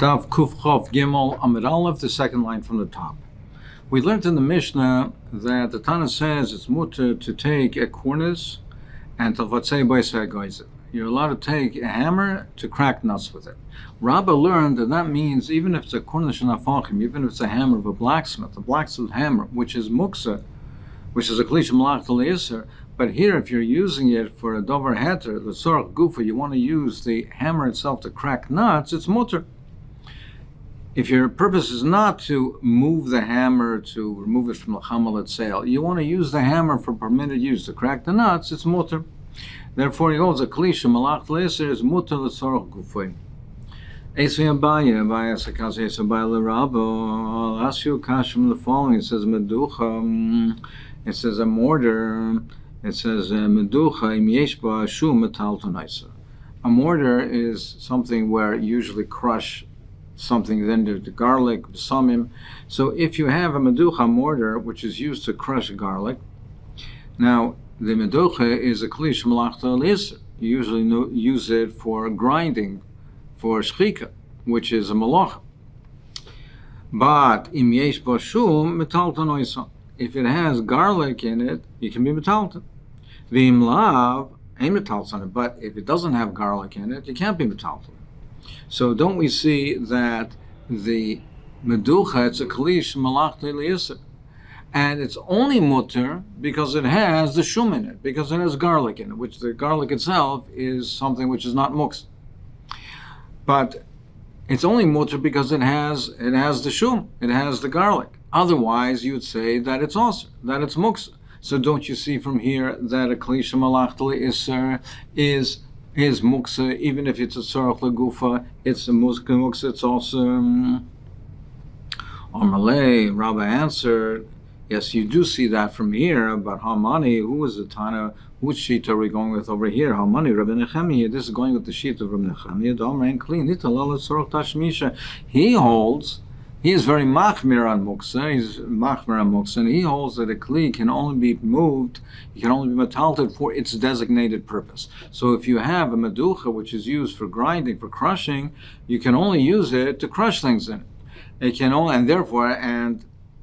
Daf Kuf Chof Gimel Amud Aleph, the second line from the top. We learned in the Mishnah that the Tana says it's mutter to take a cornice and to vatzei b'isei goyzer. You're allowed to take a hammer to crack nuts with it. Rabbah learned that means even if it's a cornice shenafachim, even if it's a hammer of a blacksmith hammer, which is muksa, which is a klish malach l'yisser. But here, if you're using it for a dover heter, the tzorach gufa, you want to use the hammer itself to crack nuts, it's mutter. If your purpose is not to move the hammer to remove it from the chamal itself, you want to use the hammer for permitted use to crack the nuts, it's mutter. Therefore, he holds a klish malach l'yisser is mutter l'tzorach gufa. I'll ask you a question from the following. It says meducha. It says a mortar. It says meducha im yesh ba shu metal tonaisa. A mortar is something where you usually crush something, then do the garlic, the samim. So if you have a meducha mortar, which is used to crush garlic, now the meducha is a klish malachta l'yisser. You usually use it for grinding, for shchika, which is a malacha. But im yesh ba shu metal tonaisa. If it has garlic in it, you can be metalton. V'im lav ain't metalton. But if it doesn't have garlic in it, you can't be metalton. So don't we see that the meducha, it's a klish malach l'yisser, and it's only mutter because it has the shum in it, because it has garlic in it, which the garlic itself is something which is not muksa. But it's only mutter because it has the shum, it has the garlic. Otherwise, you would say that it's also that it's muksa. So don't you see from here that a klish malach l'yisser is muksa, even if it's a tzorach legufa, it's a muksa, it's also Malay. Rabbi answered, yes, you do see that from here, but how many, who is the Tana, which sheet are we going with over here? How many? Rabbi Nechemiah, this is going with the sheet of Rabbi Nechemiah, Domer and clean, he holds, he is very machmir on muksa, and he holds that a kli can only be moved, it can only be metalted for its designated purpose. So if you have a meducha, which is used for grinding, for crushing, you can only use it to crush things in it. It can only, and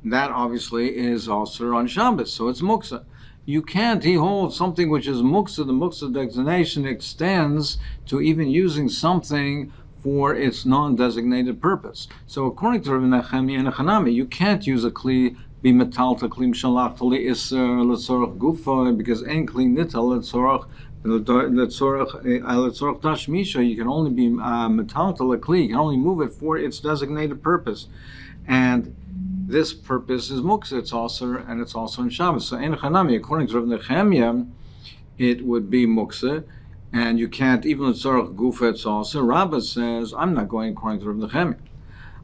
that obviously is also on Shabbos, so it's muksa. You can't, he holds something which is muksa, the muksa designation extends to even using something for its non-designated purpose. So according to Rabbi Nechemiah and Hanami, you can't use a kli be metal to kli mshalach to l'isser l'tzorach gufa, because ein kli nital l'tzorach tashmisha. You can only be metal to a kli. You can only move it for its designated purpose, and this purpose is muksa. It's also in Shabbos. So ein Hanami, according to Rabbi Nechemiah, it would be muksa. And you can't, even the tzorach gufa, it's also. Rabbah says, I'm not going according to Rabbi Nechemiah.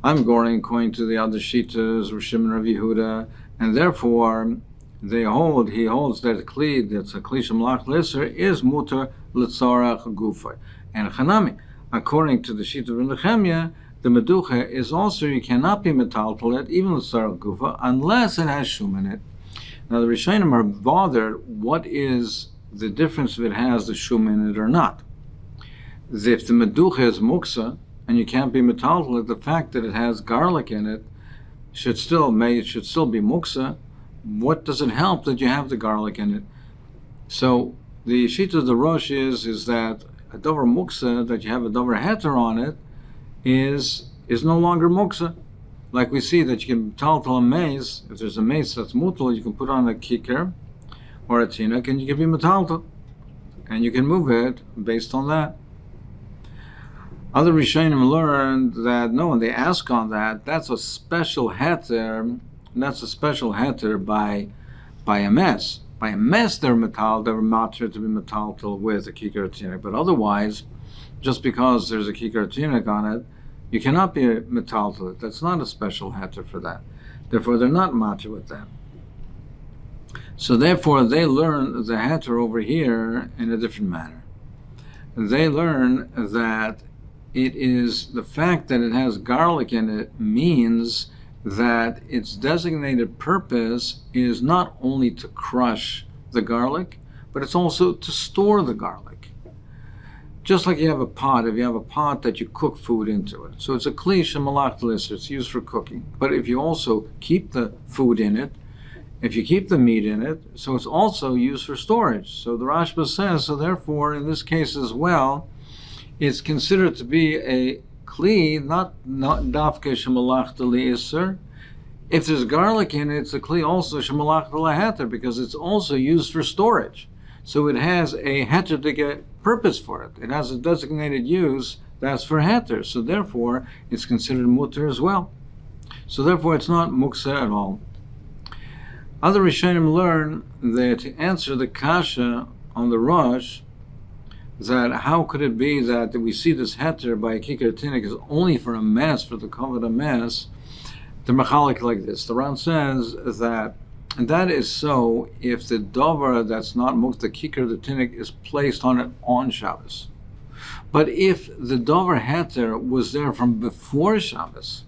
I'm going according to the other shitas, Rosh Shimon, Rav Yehuda, and therefore he holds that a kli, that's a klish malach l'yisser, is muter l'tzorach gufa. And Chanami, according to the shita of Rabbi Nechemiah, the meducha is also, you cannot be metaltalet, even l'tzorach gufa, unless it has shum in it. Now the Rishonim are bothered, what is the difference if it has the shum in it or not. If the meducha is muksa and you can't be metaltal, the fact that it has garlic in it should still be muksa. What does it help that you have the garlic in it? So the shita of the Rosh is that a dover muksa, that you have a dover heter on it, is no longer muksa. Like we see that you can metaltal a mace. If there's a mace that's mutal, you can put on a kikar or a tinuk, and you can be metaltal, and you can move it based on that. Other Rishonim learned that no, and they ask on that. That's a special heter. That's a special heter by a mess. By a mess, they're matter to be metaltal with a kikar tinuk. But otherwise, just because there's a kikar tinuk on it, you cannot be metaltal. That's not a special heter for that. Therefore, they're not matter with that. So therefore, they learn the heter over here in a different manner. They learn that it is the fact that it has garlic in it means that its designated purpose is not only to crush the garlic, but it's also to store the garlic. Just like you have a pot, if you have a pot that you cook food into it. So it's a kli shemalach l'isser, it's used for cooking. But if you also keep the food in it, if you keep the meat in it, so it's also used for storage. So the Rashba says, so therefore, in this case as well, it's considered to be a kli, not dafke shemalach l'isser. If there's garlic in it, it's a kli also shemalach l'heter, because it's also used for storage. So it has a heter purpose for it. It has a designated use that's for heter. So therefore, it's considered mutter as well. So therefore, it's not muksa at all. Other Rishonim learn that to answer the kasha on the Rosh, that how could it be that we see this heter by a kikar tinik is only for a mess, for the kavod mess, the machalik like this. The Ran says that, and that is so if the dover that's not mukta kikar the tinik is placed on it on Shabbos. But if the dover heter was there from before Shabbos,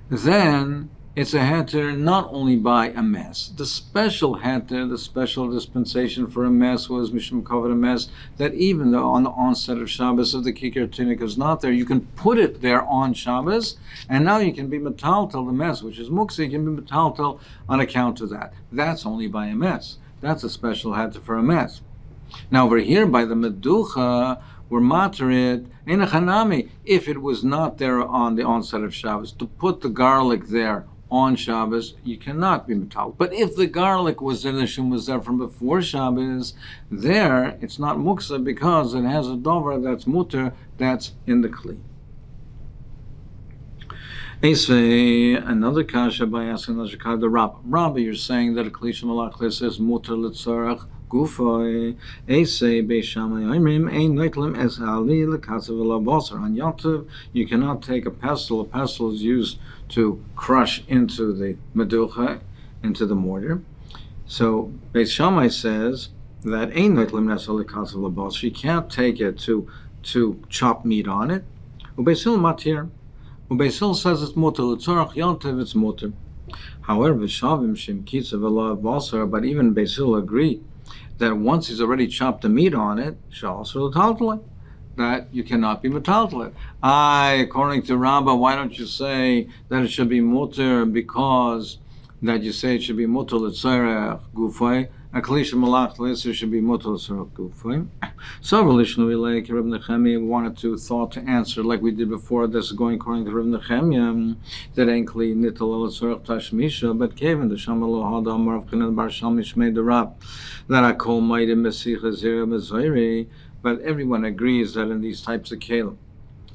then it's a heter not only by a mess. The special heter, the special dispensation for a mess was mishum kavod a mess, that even though on the onset of Shabbos if the kikar tinik is not there, you can put it there on Shabbos, and now you can be metaltel the mess, which is muksa, you can be metaltel on account of that. That's only by a mess. That's a special heter for a mess. Now over here by the meducha, we're materit in a chanami, if it was not there on the onset of Shabbos, to put the garlic there on Shabbos, you cannot be metal. But if the garlic was there, the shum was there from before Shabbos, there it's not muksa because it has a dover that's mutter, that's in the kli. Another kasha by asking the Rabba. Rabba, you're saying that a kli shemalach says mutter litzarach gufay. Eisei beishamay oimrim ein noitlim es ali lekasav elabosar. On Yom you cannot take a pestle. A pestle is used to crush into the meducha, into the mortar. So Beis Shammai says that ein noitlim es ali lekasav elabosar. You can't take it to chop meat on it. Ubeis Hillel matir. Ubeis Hillel says it's mutter l'tzorach Yom Tov, it's mutter. However, shavim shem kitzav elabosar, but even Beis Hillel agree that once he's already chopped the meat on it, that you cannot be metaltal it. According to Rabbah, why don't you say that it should be mutter because that you say it should be mutter l'tzarech gufay, a klisha malach l'isser should be mutter l'tzarech gufay. So Reb Nechemia wanted to answer like we did before. This is going according to Reb Nechemia that ain't kli nital l'tzarech tashmisha, but Kevin the Shamalo Hada Amar of Kanan Bar Shamish made the rap that I call mighty Mesicha Zera Mezayri, but everyone agrees that in these types of kelim,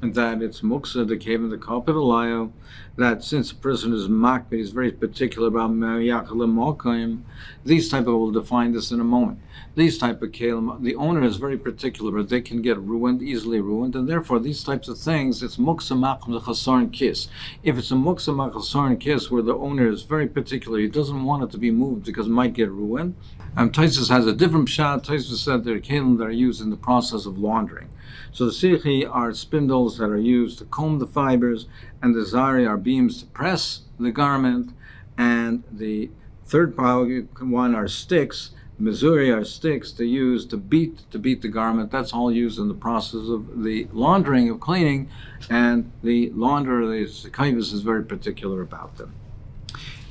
that it's muksa, the kevin, the kapitalayo, that since a person is makbid, he's very particular about ma'yachal. These type of, we'll define this in a moment. These type of kelim, the owner is very particular, but they can get ruined, easily ruined, and therefore these types of things, it's muksa ma'cham chasarn kiss. If it's a muksa ma'chasarn kiss where the owner is very particular, he doesn't want it to be moved because it might get ruined. Taisus has a different shot. Taisus said there are kelim that are used in the process of laundering. So the sichi are spindles that are used to comb the fibers, and the zari are beams to press the garment, and the third one are sticks. Mizuri are sticks to use to beat the garment. That's all used in the process of the laundering, of cleaning, and the launderer, the kaivis, is very particular about them.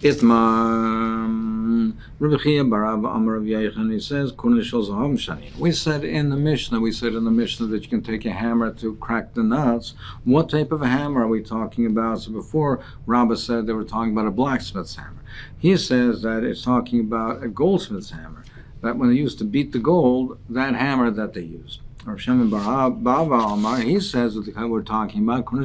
Itmar Rabbi Chia Barav Amar of Yeichan, he says, we said in the Mishnah that you can take a hammer to crack the nuts. What type of a hammer are we talking about? So before Rabbah said they were talking about a blacksmith's hammer. He says that it's talking about a goldsmith's hammer. That when they used to beat the gold, that hammer that they used. Or Shem Bava Amar, he says that we're talking about we're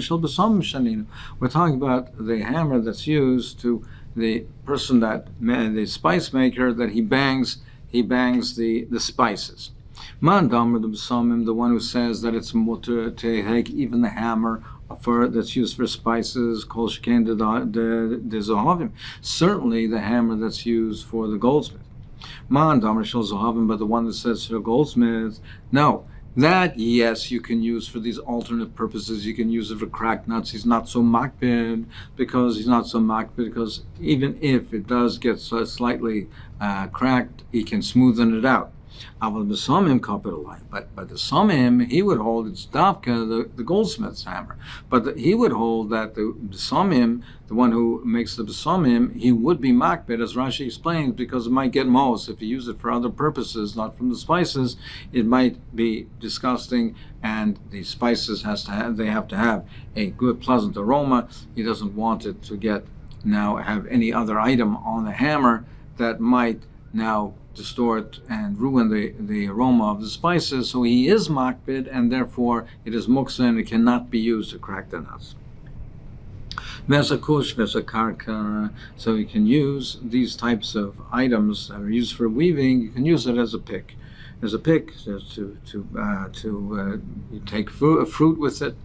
talking about the hammer that's used to the person the spice maker, that he bangs the spices. Man Damar the B'samim, the one who says that it's mutter to take even the hammer that's used for spices, kol sheken de zohavim. Certainly the hammer that's used for the goldsmith. Man Damar shel zohavim, but the one that says for the goldsmith, no. That, yes, you can use for these alternate purposes. You can use it for cracked nuts. He's not so makbid because even if it does get slightly cracked, he can smoothen it out. But the Somim, he would hold it's Davka, the goldsmith's hammer. But he would hold that the Somim, the one who makes the Somim, he would be makbid, as Rashi explains, because it might get most. If you use it for other purposes, not from the spices, it might be disgusting, and the spices they have to have a good, pleasant aroma. He doesn't want it to have any other item on the hammer that might now distort and ruin the aroma of the spices. So he is makbid, and therefore it is muksa, and it cannot be used to crack the nuts. Vesakush, vesakarka. So you can use these types of items that are used for weaving. You can use it as a pick. As a pick to you take fruit with it,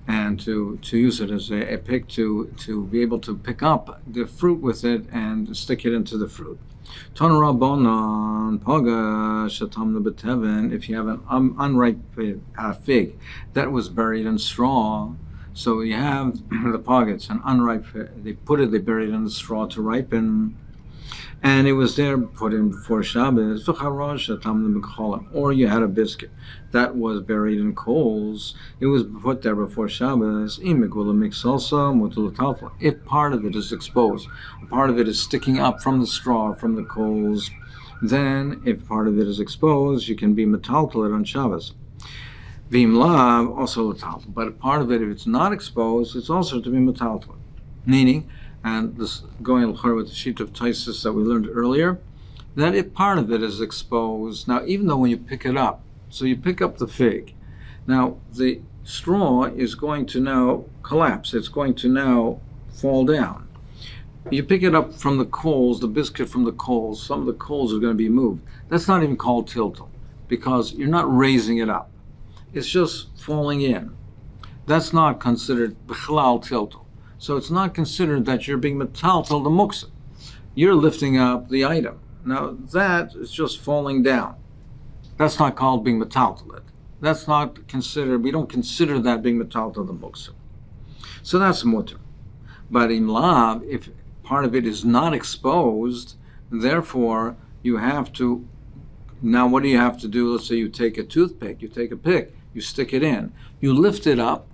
and to use it as a pick to be able to pick up the fruit with it and stick it into the fruit. If you have an unripe fig that was buried in straw, so you have the poggets, an unripe, they buried it in the straw to ripen, and it was there put in before Shabbos, or you had a biscuit that was buried in coals, it was put there before Shabbos. If part of it is exposed, part of it is sticking up from the straw, from the coals, then if part of it is exposed, you can be metaltal it on Shabbos. Vim lav, also metaltal. But part of it, if it's not exposed, it's also to be metaltal. Meaning, and this going with the sheet of Taisus that we learned earlier, that if part of it is exposed, now even though when you pick it up, so you pick up the fig, now the straw is going to now collapse, it's going to now fall down. You pick it up from the coals, the biscuit from the coals, some of the coals are going to be moved. That's not even called tiltal, because you're not raising it up. It's just falling in. That's not considered bichlal tiltal. So it's not considered that you're being metaltal the muksa. You're lifting up the item. Now that is just falling down. That's not called being metaltal. That's not considered, we don't consider that being metaltal the muksa. So that's mutter. But in lav, if part of it is not exposed, therefore you have to, now what do you have to do? Let's say you take a toothpick, you take a pick, you stick it in, you lift it up,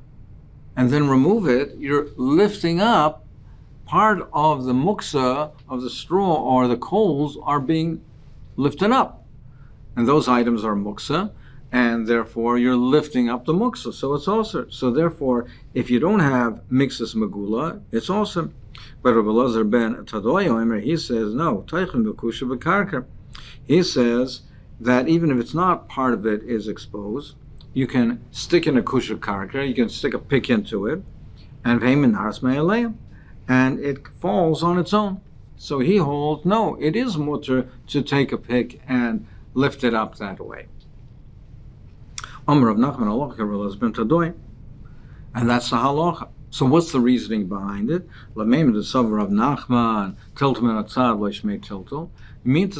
and then remove it. You're lifting up part of the muksa of the straw, or the coals are being lifted up. And those items are muksa, and therefore you're lifting up the muksa. So it's also, so therefore, if you don't have mixus megula, it's also. But Rabbi Lazar ben Tadoyo, he says, no, he says that even if it's not part of it is exposed, you can stick in a kusha karka, you can stick a pick into it, and it falls on its own. So he holds, no, it is mutter to take a pick and lift it up that way. And that's the halacha. So what's the reasoning behind it? You mean to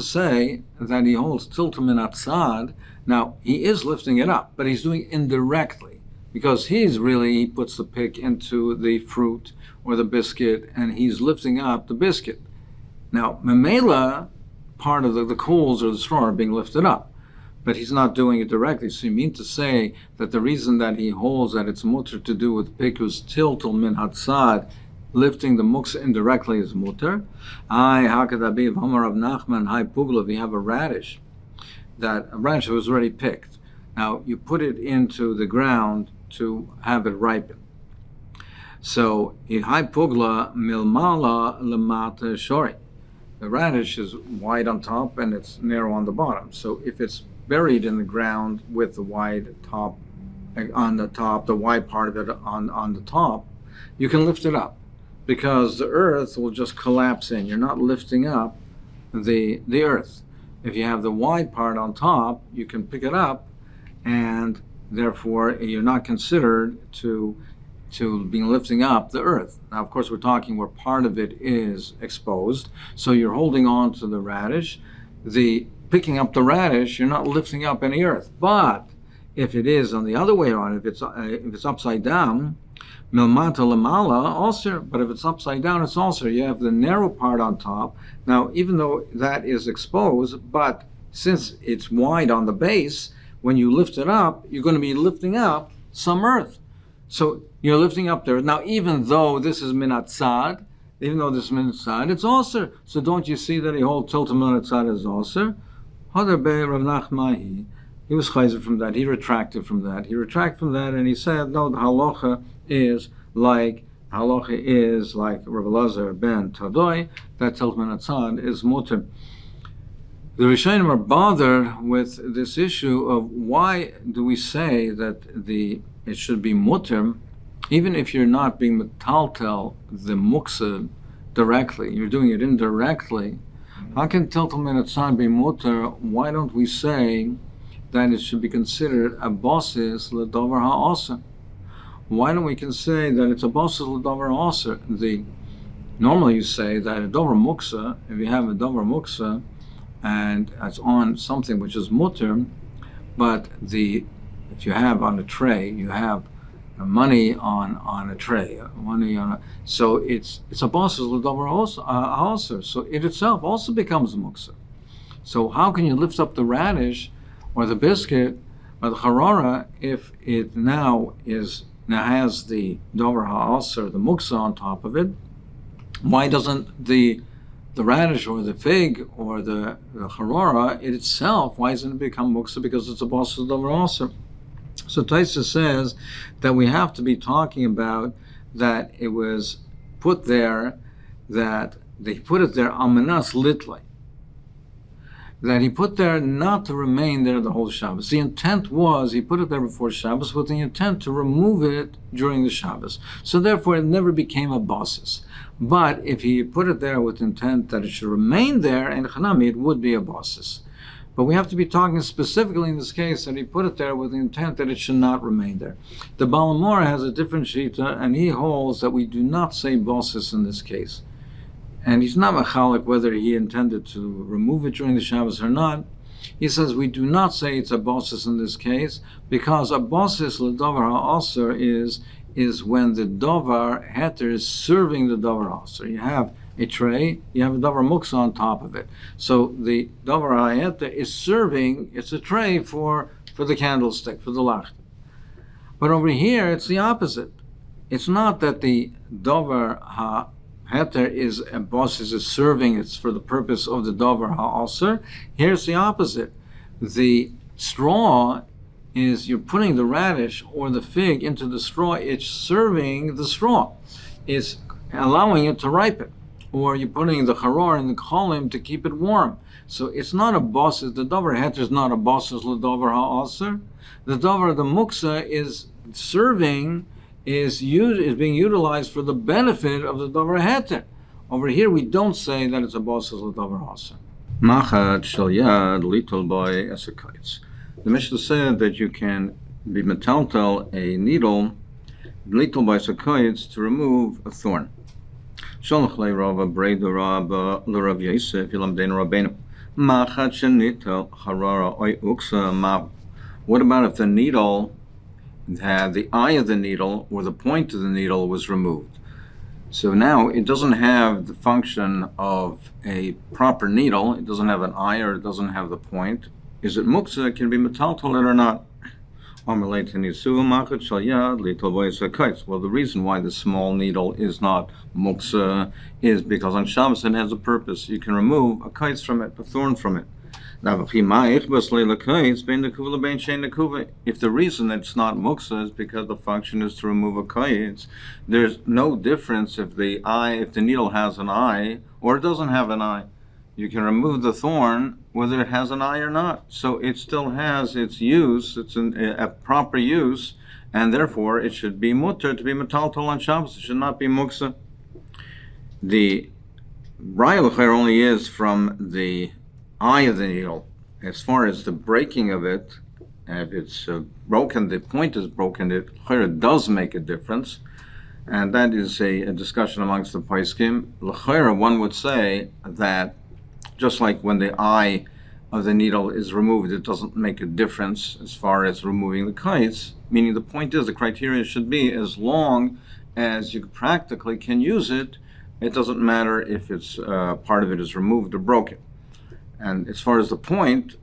say that he holds tiltum in atzad. Now, he is lifting it up, but he's doing it indirectly, because he puts the pick into the fruit or the biscuit, and he's lifting up the biscuit. Now, memela, part of the coals or the straw are being lifted up, but he's not doing it directly. So you mean to say that the reason that he holds that it's mutter to do with pick was tiltul min hatzad, lifting the muksa indirectly is mutter? How could that be? If Homer of Nachman, Hai Pugla, if you have a radish, that a radish was already picked. Now you put it into the ground to have it ripen. So Hai Pugla milmala lemata shori. The radish is wide on top and it's narrow on the bottom. So if it's buried in the ground with the wide top on the top, the wide part of it on the top, you can lift it up, because the earth will just collapse in. You're not lifting up the earth. If you have the wide part on top, you can pick it up, and therefore you're not considered to be lifting up the earth. Now, of course, we're talking where part of it is exposed, so you're holding on to the radish. The picking up the radish, you're not lifting up any earth. But if it is on the other way around, if it's upside down, milmata lamala also, but if it's upside down, it's also, you have the narrow part on top. Now, even though that is exposed, but since it's wide on the base, when you lift it up, you're going to be lifting up some earth. So you're lifting up there. Now, even though this is minatzad, it's also. So don't you see that he holds tiltum minatzad is also? He was chayzer from that. He retracted from that. And he said, no, the halacha is like Rabbi Lazar ben Tadoi, that tiltum minatzad is mutter. The Rishonim are bothered with this issue of why do we say that it should be mutter, even if you're not being metaltel the muksa directly, you're doing it indirectly. How can tiltum minatzad be mutter? Why don't we say that it should be considered a basis l'davar ha'aser? Why don't we say that it's a basis l'davar ha'aser? Normally you say that a davar muksa, if you have a davar muksa, and it's on something which is mutter, but if you have on a tray, you have money on a tray, so it's a basis l'davar ha'aser. So it itself also becomes a muksa. So how can you lift up the radish or the biscuit or the harara if it now has the davar ha'aser, the muksa on top of it? Why doesn't the radish or the fig or the harara it itself, why doesn't it become muksa? Because it's a basis davar ha'aser. So Taisa says that we have to be talking about that it was put there, that they put it there amanas litli, that he put there not to remain there the whole Shabbos. The intent was he put it there before Shabbos with the intent to remove it during the Shabbos. So therefore it never became a basis. But if he put it there with intent that it should remain there, and chanami, it would be a basis. But we have to be talking specifically in this case that he put it there with the intent that it should not remain there. The Balamor has a different shita, and he holds that we do not say basis in this case. And he's not machalik whether he intended to remove it during the Shabbos or not. He says we do not say it's a basis in this case, because a basis l'davar ha'aser is when the davar heter is serving the davar ha'aser. You have a tray, you have a davar muksa on top of it. So the davar ha'heter is serving, it's a tray for the candlestick, for the lacht. But over here, it's the opposite. It's not that the davar ha'heter is a basis is serving, it's for the purpose of the davar ha'aser. Here's the opposite. The straw is, you're putting the radish or the fig into the straw, it's serving the straw. It's allowing it to ripen. Or you're putting the haror in the cholim to keep it warm. So it's not a basis. The davar heter is not a basis l'davar ha'aser. The davar, the muksa, is serving, is being utilized for the benefit of the davar heter. Over here, we don't say that it's a basis l'davar ha'aser. Machat shel yad litol by esakaitz. The Mishnah said that you can be metaltel a needle litol by esakaitz to remove a thorn. What about if the needle, the eye of the needle or the point of the needle was removed? So now it doesn't have the function of a proper needle. It doesn't have an eye or it doesn't have the point. Is it muksa? Can it be metaltal or not? Well, the reason why the small needle is not muksa is because on Shabbos it has a purpose. You can remove a kite from it, a thorn from it. If the reason it's not muksa is because the function is to remove a kite, there's no difference if the needle has an eye or it doesn't have an eye. You can remove the thorn whether it has an eye or not. So it still has its use, it's a proper use, and therefore it should be mutter to be metaltal on Shabbos. It should not be muksa. The raya l'chair only is from the eye of the needle. As far as the breaking of it, if it's broken, the point is broken, it does make a difference. And that is a discussion amongst the Paiskim. L'chair, one would say that just like when the eye of the needle is removed, it doesn't make a difference as far as removing the kites, meaning the point is the criteria should be as long as you practically can use it, it doesn't matter if it's part of it is removed or broken. And as far as the point,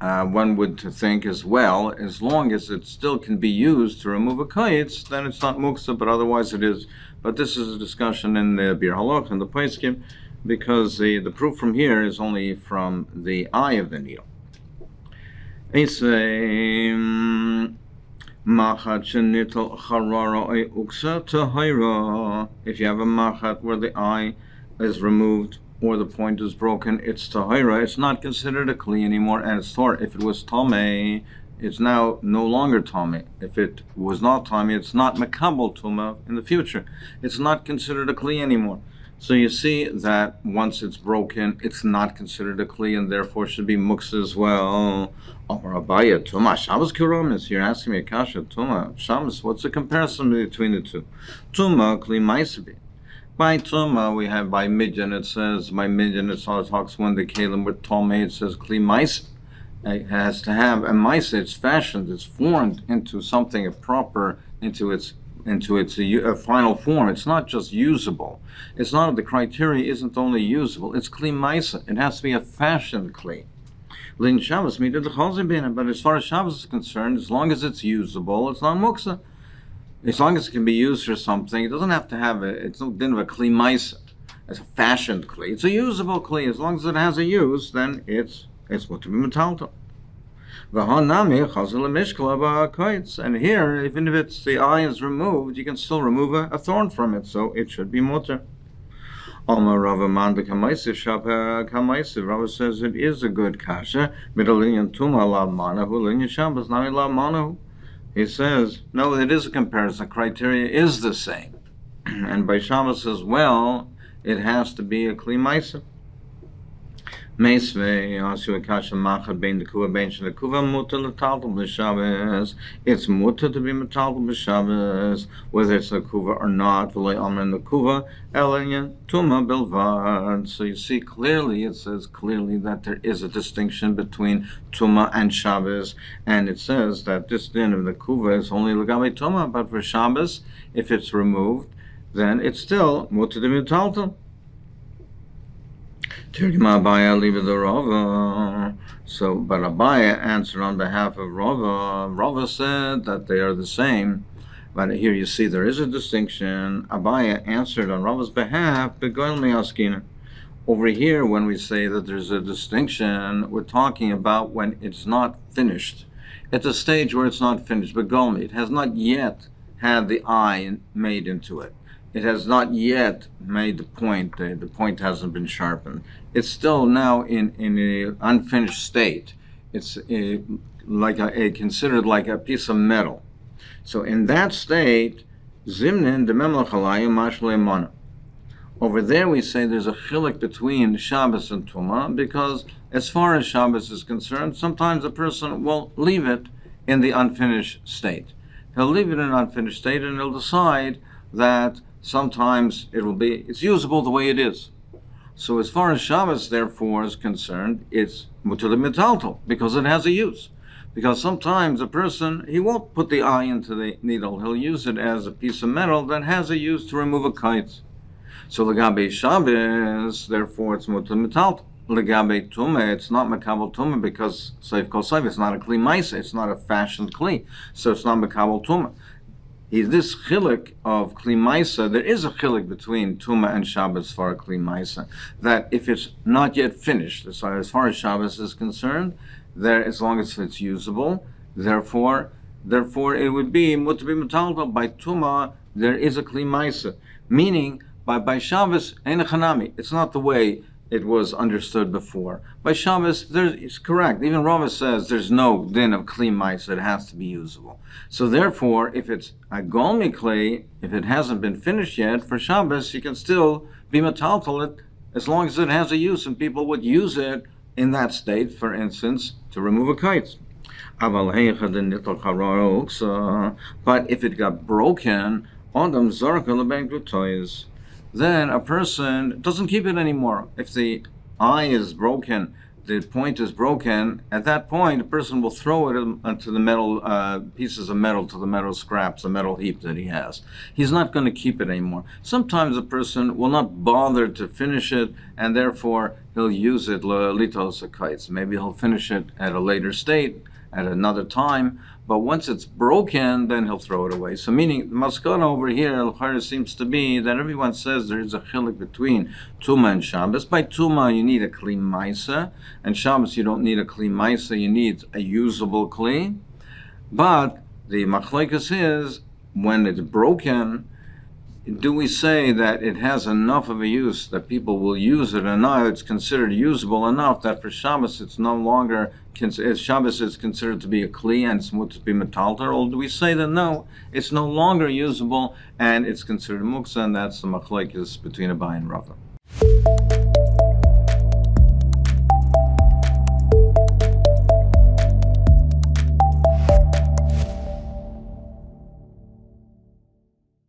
one would think as well, as long as it still can be used to remove a kaitz, then it's not muksa, but otherwise it is. But this is a discussion in the Bir Halach and the Paiskim, because the proof from here is only from the eye of the needle. If you have a machat where the eye is removed or the point is broken, it's tahira. It's not considered a kli anymore, and it's tor. If it was tamei, it's now no longer tamei. If it was not tamei, it's not mekabel tuma in the future. It's not considered a kli anymore. So you see that once it's broken, it's not considered a kli, and therefore should be muksa as well. Or abaya tuma shabbos kiramis. You're asking me a kasha tuma shabbos. What's the comparison between the two? Tuma kli maisabi. By tuma we have by midyan. It says by midyan. It talks when the kalim with tomei. It says kli maisa. It has to have a maisa. It's fashioned. It's formed into something proper, into its final form. It's not just usable. It's not, the criteria isn't only usable. It's kli maisa. It has to be a fashioned kli. Lin Shabbos needed the chazim, but as far as Shabbos is concerned, as long as it's usable, it's not muksa. As long as it can be used for something, it doesn't have to have it's no din of a kli maisa. It's a fashioned kli. It's a usable kli. As long as it has a use, then it's what to be metalto. And here, even if it's the eye is removed, you can still remove a thorn from it, so it should be mutter. Rava says it is a good kasha. He says, no, it is a comparison. The criteria is the same. And by Shabbos as well, it has to be a kli maisa. It's mutter to be metaltal b'Shabbos, whether it's a kuva or not. So you see clearly, it says clearly that there is a distinction between tuma and Shabbos, and it says that this din of the kuva is only l'gabe tuma, but for Shabbos, if it's removed, then it's still mutter to be metaltal. So, but Abaya answered on behalf of Rava. Rava said that they are the same. But here you see there is a distinction. Abaya answered on Rava's behalf. Over here, when we say that there's a distinction, we're talking about when it's not finished. At the stage where it's not finished, Begolmi, it has not yet had the eye made into it. It has not yet made the point. The point hasn't been sharpened. It's still now in an unfinished state. It's considered like a piece of metal. So in that state, zimnin dememlachalayim mashleimana. Over there we say there's a chilik between Shabbos and Tumah, because as far as Shabbos is concerned, sometimes a person will leave it in the unfinished state. He'll leave it in an unfinished state, and he'll decide that sometimes it's usable the way it is. So as far as Shabbos, therefore, is concerned, it's mutar metaltal, because it has a use. Because sometimes a person, he won't put the eye into the needle. He'll use it as a piece of metal that has a use to remove a kite. So legabe Shabbos, therefore, it's mutar metaltal. Legabe Tumah, it's not Makabal Tumah, because Seif Kol Seif, it's not a Kli Maisa, it's not a fashioned Kli, so it's not Makabal Tumah. This chilik of Kli Maisa, there is a chilik between Tumah and Shabbos for a Kli Maisa, that if it's not yet finished, as far as Shabbos is concerned, there, as long as it's usable, therefore it would be mutar b'metaltal. By Tumah, there is a Kli Maisa, meaning by Shabbos, ein chanami, it's not the way it was understood before. By Shabbos, it's correct. Even Rava says there's no din of Kli Maisa, it has to be usable. So therefore, if it's a Golmi Kli, if it hasn't been finished yet, for Shabbos, you can still be metaltal it as long as it has a use, and people would use it in that state, for instance, to remove a kite. But if it got broken, Adam Zarka Lebank toys, then a person doesn't keep it anymore. If the eye is broken, the point is broken, at that point, a person will throw it onto the metal pieces of metal, to the metal scraps, the metal heap that he has. He's not going to keep it anymore. Sometimes a person will not bother to finish it, and therefore he'll use it litos akites. Maybe he'll finish it at a later state, at another time. But once it's broken, then he'll throw it away. So meaning, the maskana over here, seems to be that everyone says there is a chilik between Tuma and Shabbos. By Tuma, you need a kli maisa, and Shabbos, you don't need a kli maisa, you need a usable kli. But the machlekes is, when it's broken, do we say that it has enough of a use that people will use it, and now it's considered usable enough that for Shabbos it's no longer, Shabbos is considered to be a kli and it's to be metalter, or do we say that no, it's no longer usable and it's considered muksa, and that's the machlekes between Abai and Rava.